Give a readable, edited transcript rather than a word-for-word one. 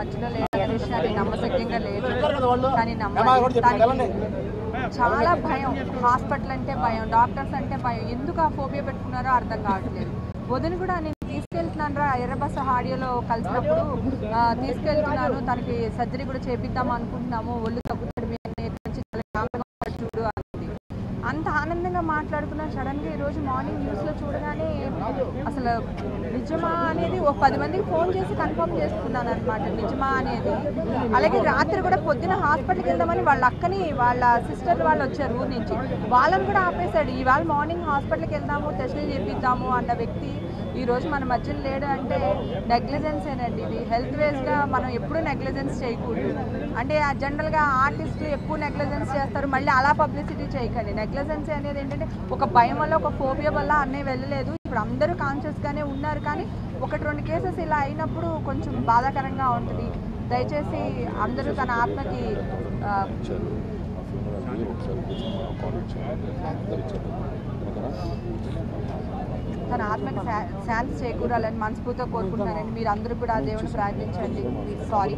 మధ్యలో లేదనే విషయాన్ని నమ్మశక్యంగా లేదు. కానీ నమ్మాలి. చాలా భయం, హాస్పిటల్ అంటే భయం, డాక్టర్స్ అంటే భయం. ఎందుకు ఆ ఫోబియా పెట్టుకున్నారో అర్థం కావట్లేదు. వదిన కూడా నేను తీసుకెళ్తున్నాను రా ఎర్రబస్ ఆడియోలో కలిసినప్పుడు తీసుకెళ్తున్నాను, తనకి సర్జరీ కూడా చేపిద్దాం అనుకుంటున్నాము, ఒళ్ళు తగ్గుతాడు చూడు అంది. అంత ఆనందంగా మాట్లాడుకున్నాను. సడన్గా ఈరోజు మార్నింగ్ న్యూస్లో చూడగానే అసలు నిజమా అనేది ఒక 10 మందికి ఫోన్ చేసి కన్ఫర్మ్ చేసుకున్నాను అనమాట, నిజమా అనేది. అలాగే రాత్రి కూడా పొద్దున హాస్పిటల్కి వెళ్దామని వాళ్ళ అక్కని వాళ్ళ సిస్టర్ వాళ్ళు వచ్చారు ఊరి నుంచి, వాళ్ళని కూడా ఆపేశాడు. ఇవాళ మార్నింగ్ హాస్పిటల్కి వెళ్దాము, టెస్టులు చేపిద్దాము అన్న వ్యక్తి ఈరోజు మన మధ్యలో లేడు అంటే నెగ్లిజెన్సేనండి. ఇది హెల్త్ వేస్గా మనం ఎప్పుడూ నెగ్లిజెన్స్ చేయకూడదు. అంటే జనరల్గా ఆర్టిస్టులు ఎక్కువ నెగ్లిజెన్స్ చేస్తారు, మళ్ళీ అలా పబ్లిసిటీ చేయకండి. నెగ్లిజెన్స్ అనేది ఏంటంటే ఒక భయం వల్ల, ఒక ఫోబియా వల్ల అన్నయ్య వెళ్ళలేదు. ఇప్పుడు అందరూ కాన్షియస్గానే ఉన్నారు, కానీ 1-2 కేసెస్ ఇలా అయినప్పుడు కొంచెం బాధాకరంగా ఉంటుంది. దయచేసి అందరూ తన ఆత్మకి శాంతి చేకూరాలని మనస్ఫూర్తిగా కోరుకుంటున్నానండి. మీరు అందరూ కూడా దేవుని ప్రార్థించండి. సారీ.